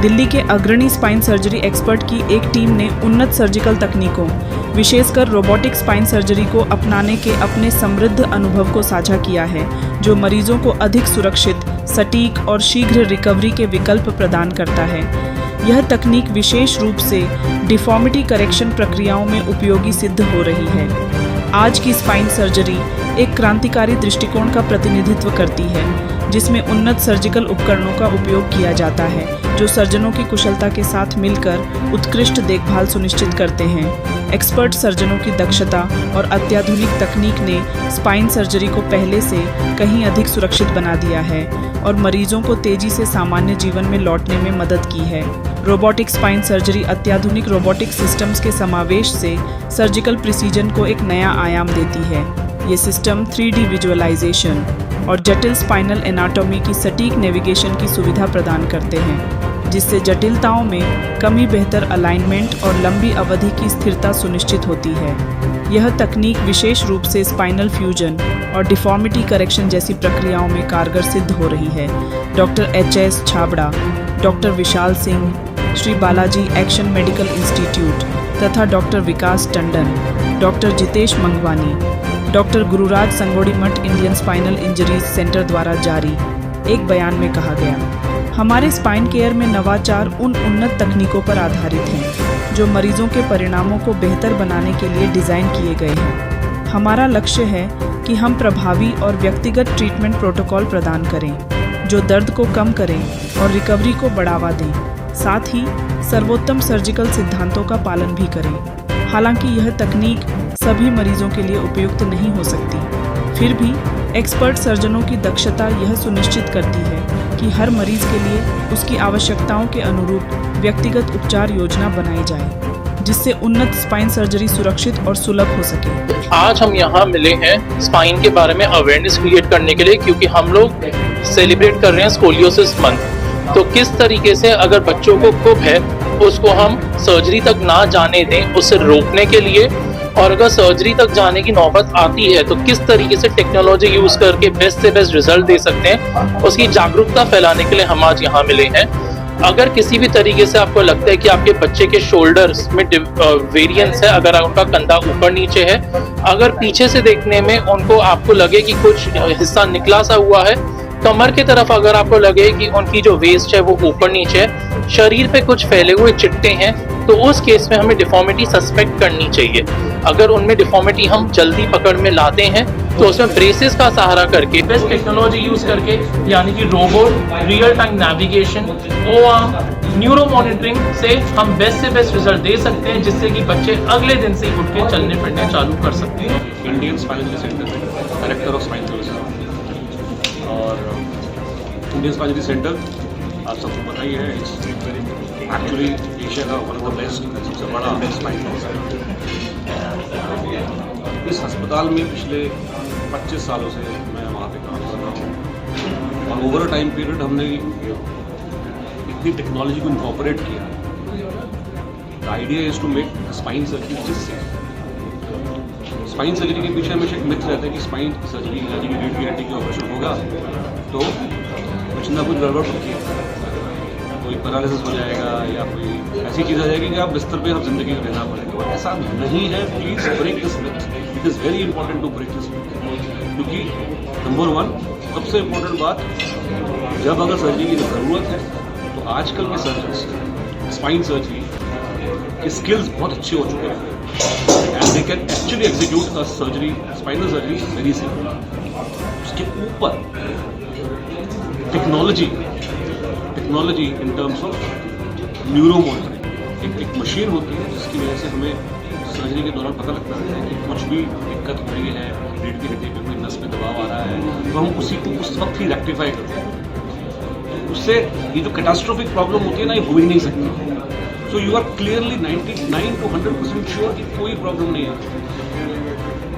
दिल्ली के अग्रणी spine surgery expert की एक टीम ने उन्नत सर्जिकल तकनीकों, विशेषकर रोबोटिक स्पाइन सर्जरी को अपनाने के अपने समृद्ध अनुभव को साझा किया है, जो मरीजों को अधिक सुरक्षित, सटीक और शीघ्र रिकवरी के विकल्प प्रदान करता है। यह तकनीक विशेष रूप से डिफॉर्मिटी करेक्शन प्रक्रियाओं में उपयोगी सिद्ध हो रही है। आज की स्पाइन सर्जरी एक क्रांतिकारी दृष्टिकोण का प्रतिनिधित्व करती है, जिसमें उन्नत सर्जिकल उपकरणों का उपयोग किया जाता है, जो सर्जनों की कुशलता के साथ मिलकर उत्कृष्ट देखभाल सुनिश्चित करते हैं। एक्सपर्ट सर्जनों की दक्षता और अत्याधुनिक तकनीक ने स्पाइन सर्जरी को पहले से कहीं अधिक सुरक्षित बना दिया है और मरीजों को तेजी से सामान्य जीवन में लौटने में मदद की है। रोबोटिक स्पाइन सर्जरी अत्याधुनिक रोबोटिक सिस्टम्स के समावेश से सर्जिकल प्रिसीजन को एक नया आयाम देती है। ये सिस्टम 3D विजुअलाइजेशन और जटिल स्पाइनल एनाटॉमी की सटीक नेविगेशन की सुविधा प्रदान करते हैं, जिससे जटिलताओं में कमी, बेहतर अलाइनमेंट और लंबी अवधि की स्थिरता सुनिश्चित होती है। यह तकनीक विशेष रूप से स्पाइनल फ्यूजन और डिफॉर्मिटी करेक्शन जैसी प्रक्रियाओं में कारगर सिद्ध हो रही है। Doctor HS Chhabra, doctor Vishal Singh, Shri Balaji action medical institute तथा doctor Vikas Tandon, doctor Jitesh Mangwani, doctor Gururaj Sangodimath Indian spinal injuries centre द्वारा जारी एक बयान में कहा गया, हमारे स्पाइन केयर में नवाचार उन उन्नत तकनीकों पर आधारित हैं जो मरीजों के परिणामों को बेहतर बनाने के लिए डिज़ाइन किए गए हैं। हमारा लक्ष्य है कि हम प्रभावी और व्यक्तिगत ट्रीटमेंट प्रोटोकॉल प्रदान करें जो दर्द को कम करें और रिकवरी को बढ़ावा दें, साथ ही सर्वोत्तम सर्जिकल सिद्धांतों का पालन भी करें। हालांकि यह तकनीक सभी मरीजों के लिए उपयुक्त नहीं हो सकती, फिर भी एक्सपर्ट सर्जनों की दक्षता यह सुनिश्चित करती है कि हर मरीज के लिए उसकी आवश्यकताओं के अनुरूप व्यक्तिगत उपचार योजना बनाई जाए, जिससे उन्नत स्पाइन सर्जरी सुरक्षित और सुलभ हो सके। आज हम यहाँ मिले हैं स्पाइन के बारे में अवेयरनेस क्रिएट करने के लिए, क्योंकि हम लोग सेलिब्रेट कर रहे हैं स्कोलियोसिस मंथ। तो किस तरीके से अगर बच्चों को कुब है उसको हम सर्जरी तक ना जाने दें, उससे रोकने के लिए, और अगर सर्जरी तक जाने की नौबत आती है तो किस तरीके से टेक्नोलॉजी यूज करके बेस्ट से बेस्ट रिजल्ट दे सकते हैं, उसकी जागरूकता फैलाने के लिए हम आज यहाँ मिले हैं। अगर किसी भी तरीके से आपको लगता है कि आपके बच्चे के शोल्डर्स में वेरिएंस है, अगर उनका कंधा ऊपर नीचे है, अगर पीछे से देखने में उनको आपको लगे कि कुछ हिस्सा निकला सा हुआ है, कमर की तरफ अगर आपको लगे कि उनकी जो वेस्ट है वो ऊपर नीचे है, शरीर पे कुछ फैले हुए चिट्टे हैं, तो उस केस में हमें डिफॉर्मिटी सस्पेक्ट करनी चाहिए। अगर उनमें डिफॉर्मिटी हम जल्दी पकड़ में लाते हैं तो उसमें ब्रेसेस का सहारा करके, बेस्ट टेक्नोलॉजी यूज करके, यानी कि robot, real time navigation, OR, neuro monitoring से हम बेस्ट से बेस्ट रिजल्ट दे सकते हैं, जिससे कि बच्चे अगले दिन से ही उठ के चलने फिरने चालू कर सकते हैं। Indian spine centre director of spine services और इंडियन स्पाइन सेंटर आप सबको पता ही है, एक्चुअली एशिया का वन ऑफ द बेस्ट, सबसे बड़ा स्पाइन हॉस्पिटल। इस अस्पताल में पिछले 25 सालों से मैं वहाँ पे काम कर रहा हूँ और ओवर टाइम पीरियड हमने इतनी टेक्नोलॉजी को इनकॉर्पोरेट किया। The idea is to make spine surgery जिससे स्पाइन सर्जरी के पीछे हमेशा एक मिथ रहता है कि स्पाइन सर्जरी यानी कि रीढ़ की हड्डी का ऑपरेशन होगा तो कुछ ना कुछ गड़बड़ होती है, कोई पैरालिसिस हो जाएगा या कोई ऐसी चीज़ आ जाएगी कि आप बिस्तर पे आप जिंदगी में रहना पड़ेगा। ऐसा नहीं है, please break this myth, it is very important to break this myth. क्योंकि नंबर 1 सबसे इम्पोर्टेंट बात, जब अगर सर्जरी की ज़रूरत है तो आजकल के सर्जन्स स्पाइन सर्जरी के स्किल्स बहुत अच्छे हो चुके हैं and they can actually execute a surgery, spinal surgery very simple. उसके ऊपर technology in terms of neuro monitoring, एक मशीन होती है जिसकी वजह से हमें सर्जरी के दौरान पता लगता है कि कुछ भी दिक्कत हो रही है, रीढ़ की हड्डी पे कोई नस में दबाव आ रहा है, तो हम उसी को उस वक्त ही रेक्टिफाई करते हैं। उससे ये जो कैटास्ट्रोफिक प्रॉब्लम होती है ना, ये हो ही नहीं सकती। So you are clearly 99 to 100% sure कि कोई प्रॉब्लम नहीं है।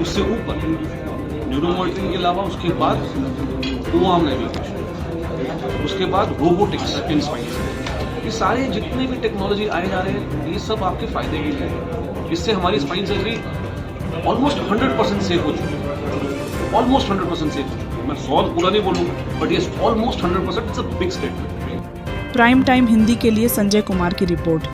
उससे ऊपर न्यूरो मॉनिटरिंग के अलावा उसके बाद OR नेविगेशन, उसके बाद रोबोटिक्स इन स्पाइन, ये सारे जितने भी टेक्नोलॉजी आए जा रहे हैं ये सब आपके फायदे के लिए है। इससे हमारी स्पाइन सर्जरी ऑलमोस्ट 100% सेफ हो चुकी है, ऑलमोस्ट 100% सेफ हो चुकी है। मैं 100 पूरा नहीं बोलूँगा, बट ये almost 100%, it's a big statement. Prime time Hindi के लिए संजय कुमार की रिपोर्ट।